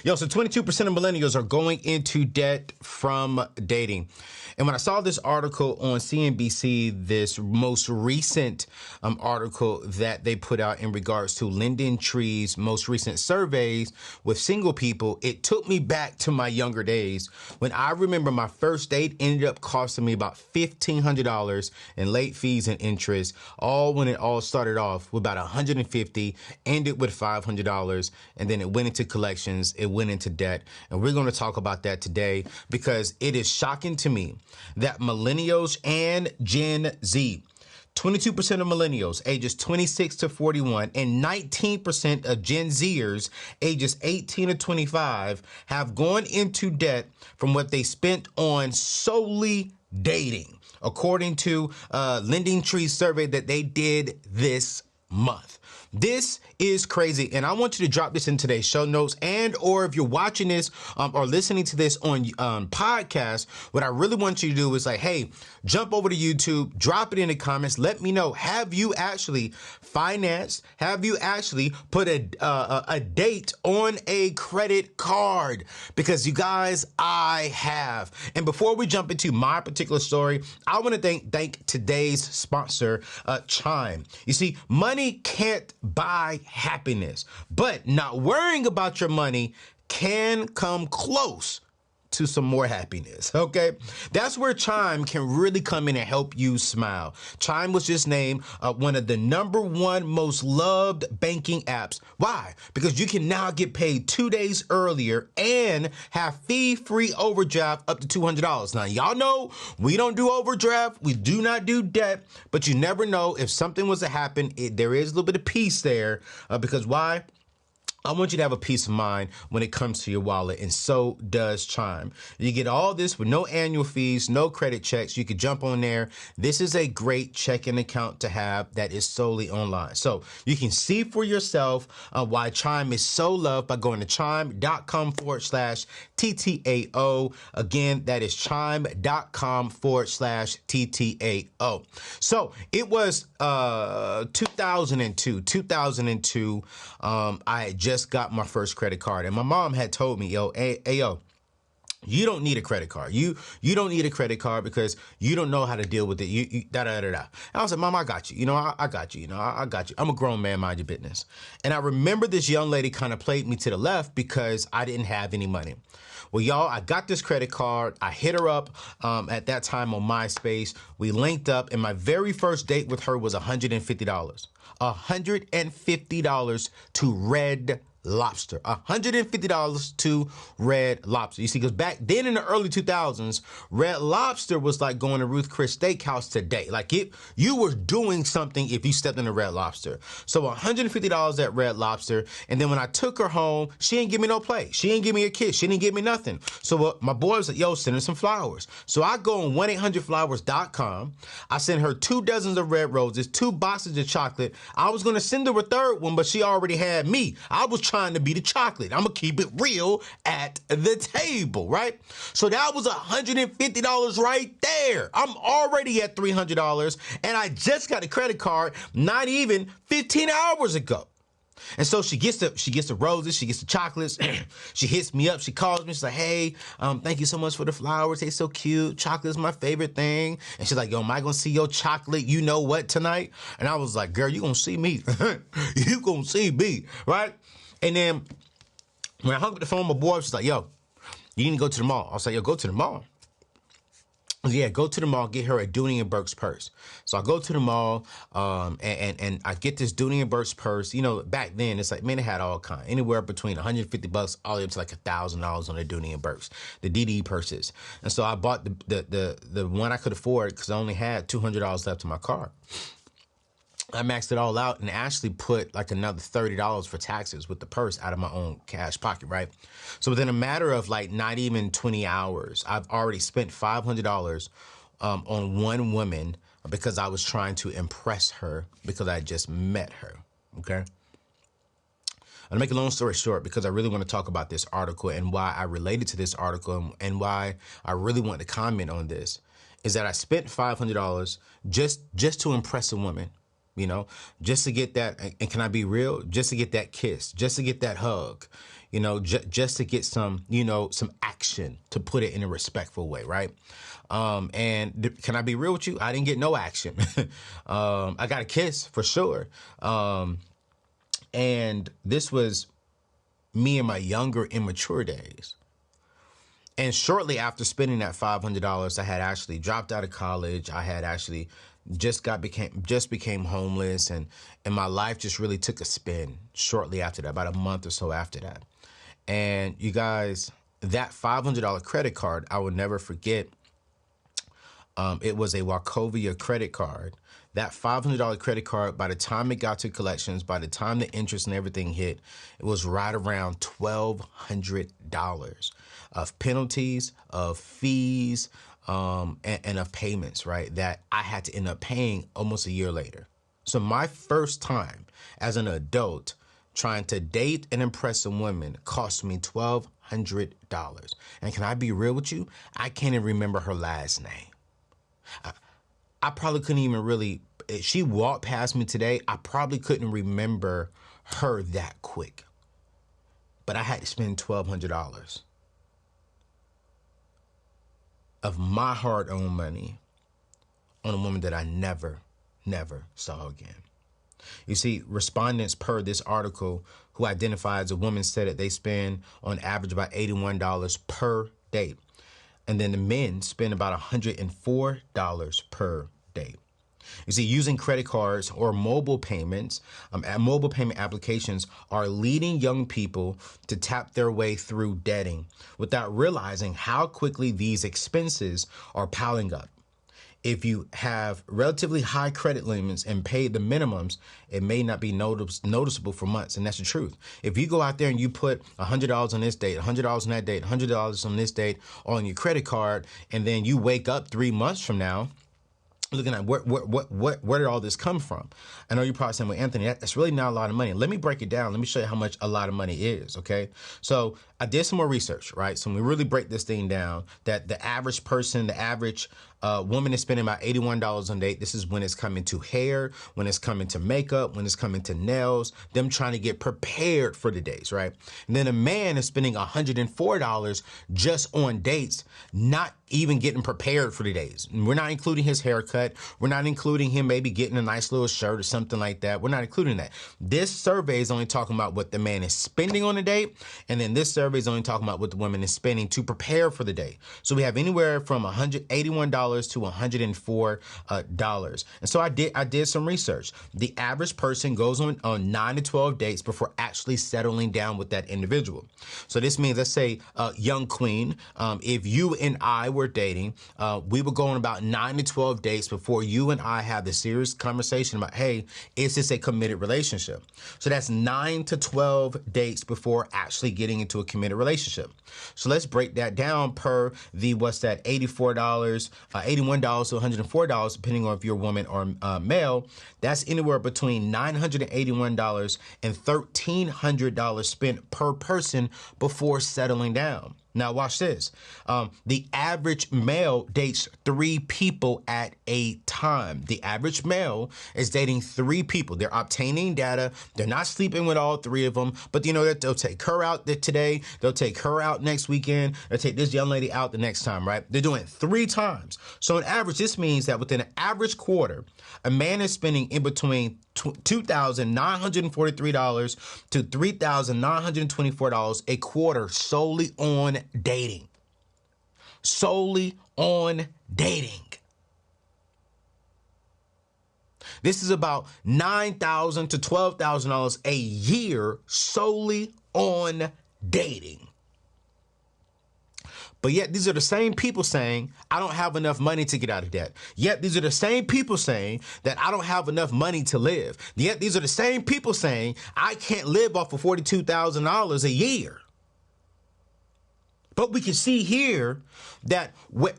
Yo, so 22% of millennials are going into debt from dating. And when I saw this article on CNBC, this most recent article that they put out in regards to LendingTree's most recent surveys with single people, it took me back to my younger days when I remember my first date ended up costing me about $1,500 in late fees and interest, all when it all started off with about $150, ended with $500, and then it went into collections, it went into debt. And we're going to talk about that today because it is shocking to me that millennials and Gen Z, 22% of millennials ages 26 to 41 and 19% of Gen Zers ages 18 to 25 have gone into debt from what they spent on solely dating, according to LendingTree's survey that they did this month. This is crazy, and I want you to drop this in today's show notes, and or if you're watching this or listening to this on podcast, what I really want you to do is like, hey, jump over to YouTube, drop it in the comments, let me know, have you actually financed, have you actually put a date on a credit card? Because you guys, I have. And before we jump into my particular story, I want to thank today's sponsor, Chime. You see, money can't buy happiness, but not worrying about your money can come close to some more happiness, okay? That's where Chime can really come in and help you smile. Chime was just named one of the #1 most loved banking apps. Why? Because you can now get paid 2 days earlier and have fee-free overdraft up to $200. Now, y'all know we don't do overdraft, we do not do debt, but you never know if something was to happen, there is a little bit of peace there because why? I want you to have a peace of mind when it comes to your wallet, and so does Chime. You get all this with no annual fees, no credit checks. You could jump on there. This is a great checking account to have that is solely online. So you can see for yourself why Chime is so loved by going to chime.com/TTAO. Again, that is chime.com/TTAO. So it was 2002. I had just got my first credit card, and my mom had told me, yo, you don't need a credit card. You don't need a credit card because you don't know how to deal with it. And I was like, Mom, I got you. I got you. I got you. I'm a grown man, mind your business. And I remember this young lady kind of played me to the left because I didn't have any money. Well, y'all, I got this credit card. I hit her up at that time on MySpace. We linked up, and my very first date with her was $150. $150 to Red Lobster. $150 to Red Lobster. You see, because back then in the early 2000s, Red Lobster was like going to Ruth Chris Steakhouse today. Like you were doing something if you stepped in a Red Lobster. So $150 at Red Lobster. And then when I took her home, she didn't give me no play. She didn't give me a kiss. She didn't give me nothing. So my boy was like, yo, send her some flowers. So I go on 1-800-Flowers.com. I sent her 2 dozens of red roses, 2 boxes of chocolate. I was going to send her a third one, but she already had me. I was trying to be the chocolate. I'm going to keep it real at the table, right? So that was $150 right there. I'm already at $300, and I just got a credit card not even 15 hours ago. And so she gets the roses, she gets the chocolates, she hits me up, she calls me, she's like, hey, thank you so much for the flowers, they're so cute, chocolate's my favorite thing. And she's like, yo, am I gonna see your chocolate, you know what, tonight? And I was like, girl, you gonna see me. You gonna see me, right? And then when I hung up the phone, my boy was like, yo, you need to go to the mall. I was like, yo, go to the mall. Yeah, go to the mall, get her a Dooney and Burke's purse. So I go to the mall, and I get this Dooney and Burke's purse. Back then it's like, man, it had all kinds, anywhere between $150 all the way up to like $1,000 on the Dooney and Burke's, the DD purses. And so I bought the one I could afford because I only had $200 left in my car. I maxed it all out and actually put like another $30 for taxes with the purse out of my own cash pocket, right? So within a matter of like not even 20 hours, I've already spent $500 on one woman because I was trying to impress her because I just met her, okay? I'll make a long story short because I really want to talk about this article and why I related to this article and why I really want to comment on this is that I spent $500 just to impress a woman. Just to get that, and can I be real? Just to get that kiss, just to get that hug, just to get some, some action, to put it in a respectful way, right? Can I be real with you? I didn't get no action. I got a kiss for sure. And this was me in my younger, immature days. And shortly after spending that $500, I had actually dropped out of college. I had actually just became homeless, and my life just really took a spin shortly after that, about a month or so after that. And you guys, that $500 credit card, I will never forget. It was a Wachovia credit card. That $500 credit card, by the time it got to collections, by the time the interest and everything hit, it was right around $1,200 of penalties, of fees, and of payments, right, that I had to end up paying almost a year later. So my first time as an adult trying to date and impress a woman cost me $1,200. And can I be real with you? I can't even remember her last name. I probably couldn't even really, if she walked past me today, I probably couldn't remember her that quick. But I had to spend $1,200 of my hard-earned money on a woman that I never saw again. You see, respondents per this article who identify as a woman said that they spend on average about $81 per date. And then the men spend about $104 per date. You see, using credit cards or mobile payments, mobile payment applications are leading young people to tap their way through debting without realizing how quickly these expenses are piling up. If you have relatively high credit limits and pay the minimums, it may not be noticeable for months, and that's the truth. If you go out there and you put $100 on this date, $100 on that date, $100 on this date on your credit card, and then you wake up 3 months from now looking at where did all this come from? I know you're probably saying, well, Anthony, that's really not a lot of money. Let me break it down. Let me show you how much a lot of money is, okay? So I did some more research, right? So when we really break this thing down, that the average person, the average woman is spending about $81 on a date. This is when it's coming to hair, when it's coming to makeup, when it's coming to nails, them trying to get prepared for the dates, right? And then a man is spending $104 just on dates, not even getting prepared for the days. We're not including his haircut. We're not including him maybe getting a nice little shirt or something like that. We're not including that. This survey is only talking about what the man is spending on a date. And then this survey is only talking about what the woman is spending to prepare for the date. So we have anywhere from $181 to $104. And so I did some research. The average person goes on 9 to 12 dates before actually settling down with that individual. So this means, let's say, young queen, if you and I were dating, we would go on about 9 to 12 dates before you and I have the serious conversation about, hey, is this a committed relationship? So that's 9 to 12 dates before actually getting into a committed relationship. So let's break that down per the, what's that, $81 to $104, depending on if you're a woman or male. That's anywhere between $981 and $1,300 spent per person before settling down. Now watch this. The average male dates 3 people at a time. The average male is dating 3 people. They're obtaining data. They're not sleeping with all 3 of them, but you know that they'll take her out today. They'll take her out next weekend. They'll take this young lady out the next time, right? They're doing it 3 times. So on average, this means that within an average quarter, a man is spending in between $2,943 to $3,924 a quarter solely on dating. Solely on dating. This is about $9,000 to $12,000 a year solely on dating. But yet these are the same people saying, I don't have enough money to get out of debt. Yet these are the same people saying that I don't have enough money to live. Yet these are the same people saying I can't live off of $42,000 a year. But we can see here that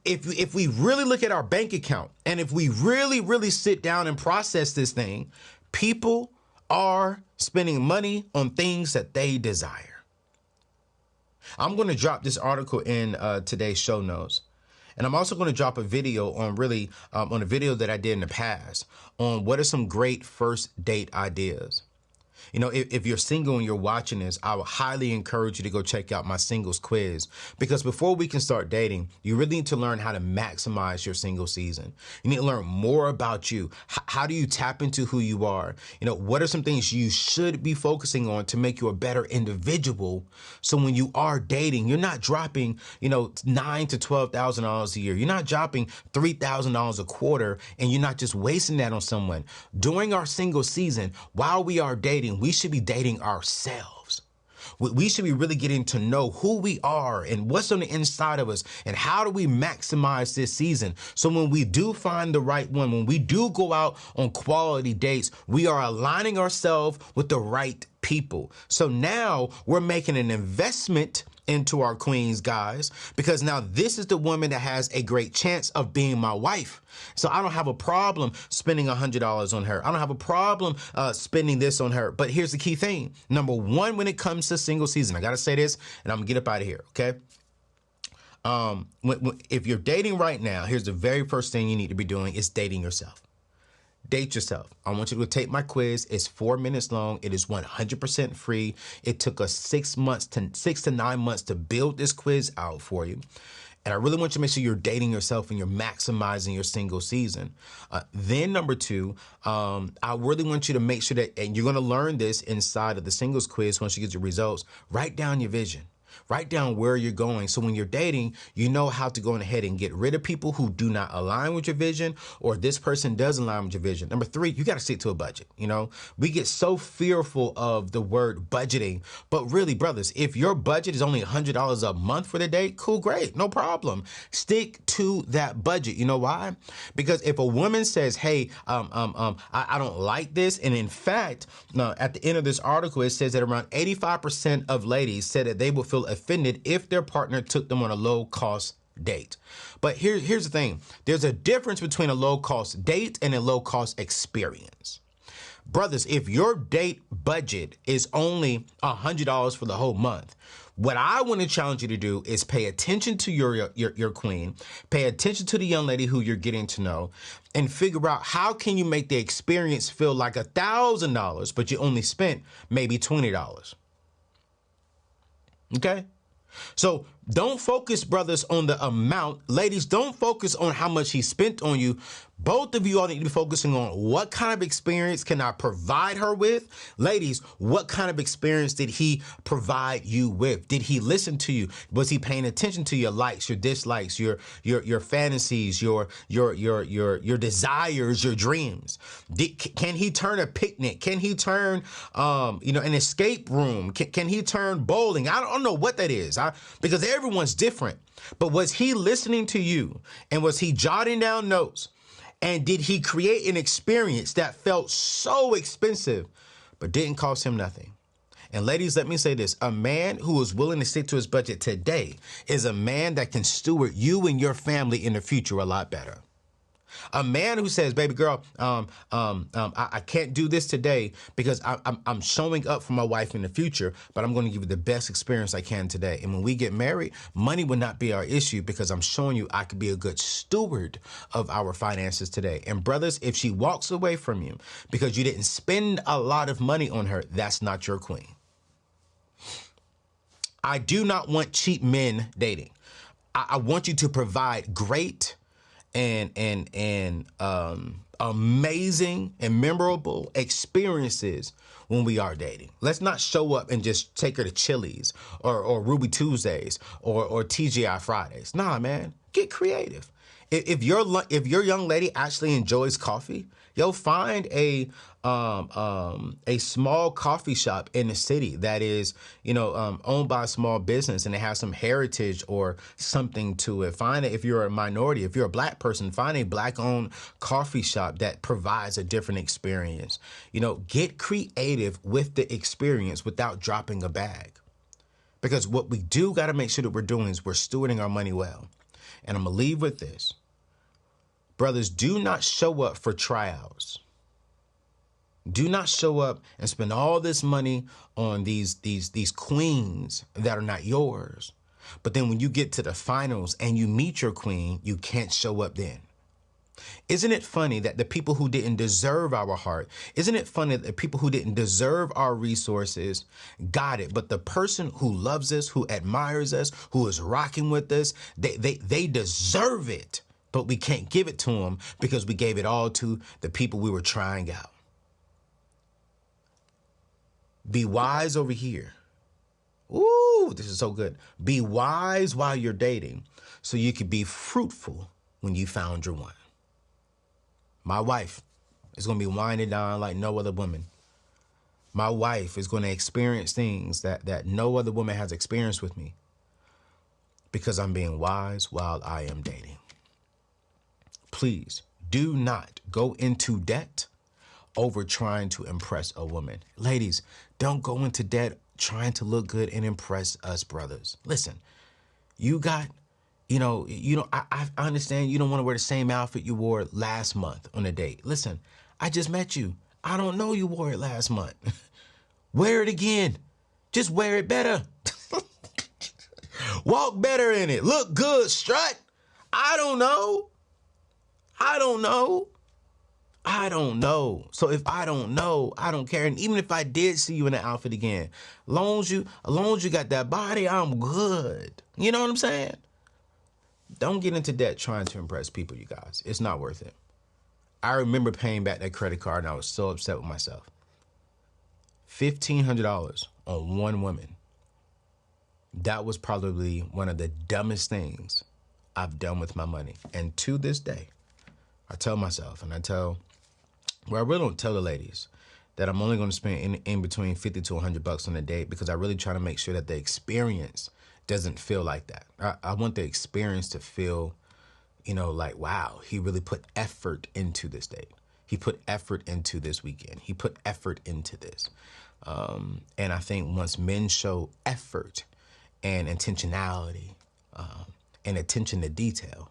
if we really look at our bank account and if we really sit down and process this thing, people are spending money on things that they desire. I'm going to drop this article in today's show notes. And I'm also going to drop a video on on a video that I did in the past on what are some great first date ideas. You know, if you're single and you're watching this, I would highly encourage you to go check out my singles quiz, because before we can start dating, you really need to learn how to maximize your single season. You need to learn more about you. How do you tap into who you are? You know, what are some things you should be focusing on to make you a better individual? So when you are dating, you're not dropping, you know, $9,000 to $12,000 a year. You're not dropping $3,000 a quarter, and you're not just wasting that on someone. During our single season, while we are dating, we should be dating ourselves. We should be really getting to know who we are and what's on the inside of us, and how do we maximize this season. So when we do find the right one, when we do go out on quality dates, we are aligning ourselves with the right people. So now we're making an investment into our queens, guys, because now this is the woman that has a great chance of being my wife. So I don't have a problem spending $100 on her. I don't have a problem spending this on her. But here's the key thing. Number one, when it comes to single season, I got to say this, and I'm gonna get up out of here, okay? If you're dating right now, here's the very first thing you need to be doing is dating yourself. Date yourself. I want you to take my quiz. It's 4 minutes long. It is 100% free. It took us 6 to 9 months to build this quiz out for you. And I really want you to make sure you're dating yourself and you're maximizing your single season. Then number two, I really want you to make sure that, and you're going to learn this inside of the singles quiz once you get your results, write down your vision. Write down where you're going. So when you're dating, you know how to go ahead and get rid of people who do not align with your vision, or this person does align with your vision. Number three, you got to stick to a budget. You know, we get so fearful of the word budgeting, but really, brothers, if your budget is only $100 a month for the date, cool, great, no problem. Stick to that budget. You know why? Because if a woman says, hey, I don't like this. And in fact, at the end of this article, it says that around 85% of ladies said that they would feel offended if their partner took them on a low-cost date. But here's the thing. There's a difference between a low-cost date and a low-cost experience. Brothers, if your date budget is only $100 for the whole month, what I want to challenge you to do is pay attention to your queen, pay attention to the young lady who you're getting to know, and figure out how can you make the experience feel like $1,000, but you only spent maybe $20. Okay? So don't focus, brothers, on the amount. Ladies, don't focus on how much he spent on you. Both of you all need to be focusing on what kind of experience can I provide her with? Ladies, what kind of experience did he provide you with? Did he listen to you? Was he paying attention to your likes, your dislikes, your fantasies, your desires, your dreams? Can he turn a picnic? Can he turn an escape room? Can he turn bowling? I don't know what that is. Because everyone's different. But was he listening to you? And was he jotting down notes? And did he create an experience that felt so expensive, but didn't cost him nothing? And ladies, let me say this. A man who is willing to stick to his budget today is a man that can steward you and your family in the future a lot better. A man who says, baby girl, I can't do this today because I'm showing up for my wife in the future, but I'm going to give you the best experience I can today. And when we get married, money will not be our issue because I'm showing you I could be a good steward of our finances today. And brothers, if she walks away from you because you didn't spend a lot of money on her, that's not your queen. I do not want cheap men dating. I want you to provide great and amazing and memorable experiences when we are dating. Let's not show up and just take her to Chili's or Ruby Tuesdays or TGI Fridays. Nah, man, get creative. If your young lady actually enjoys coffee, you'll find a small coffee shop in the city that is, owned by a small business and it has some heritage or something to it. Find it. If you're a minority, if you're a black person, find a black-owned coffee shop that provides a different experience. Get creative with the experience without dropping a bag. Because what we do got to make sure that we're doing is we're stewarding our money well. And I'm going to leave with this. Brothers, do not show up for tryouts. Do not show up and spend all this money on these queens that are not yours. But then when you get to the finals and you meet your queen, you can't show up then. Isn't it funny that the people who didn't deserve our heart, isn't it funny that the people who didn't deserve our resources got it, but the person who loves us, who admires us, who is rocking with us, they deserve it, but we can't give it to them because we gave it all to the people we were trying out. Be wise over here. Ooh, this is so good. Be wise while you're dating so you can be fruitful when you found your one. My wife is going to be winding down like no other woman. My wife is going to experience things that no other woman has experienced with me because I'm being wise while I am dating. Please do not go into debt over trying to impress a woman. Ladies, don't go into debt trying to look good and impress us brothers. Listen, I understand you don't want to wear the same outfit you wore last month on a date. Listen, I just met you. I don't know you wore it last month. Wear it again. Just wear it better. Walk better in it. Look good, strut. I don't know. So if I don't know, I don't care. And even if I did see you in the outfit again, as long as you got that body, I'm good. You know what I'm saying? Don't get into debt trying to impress people, you guys. It's not worth it. I remember paying back that credit card and I was so upset with myself. $1,500 on one woman. That was probably one of the dumbest things I've done with my money. And to this day, I tell myself, and I really don't tell the ladies that I'm only going to spend in between $50 to $100 on a date because I really try to make sure that the experience doesn't feel like that. I want the experience to feel, like, wow, he really put effort into this date. He put effort into this weekend. He put effort into this. And I think once men show effort and intentionality and attention to detail,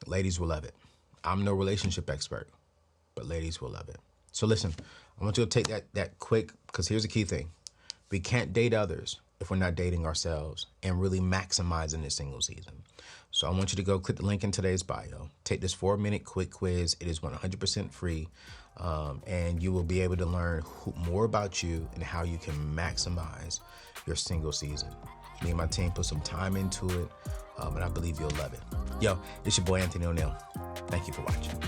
ladies will love it. I'm no relationship expert, but ladies will love it. So listen, I want you to take that quick, because here's the key thing. We can't date others if we're not dating ourselves and really maximizing this single season. So I want you to go click the link in today's bio. Take this 4-minute quick quiz. It is 100% free. And you will be able to learn more about you and how you can maximize your single season. Me and my team put some time into it, and I believe you'll love it. Yo, it's your boy Anthony O'Neill. Thank you for watching.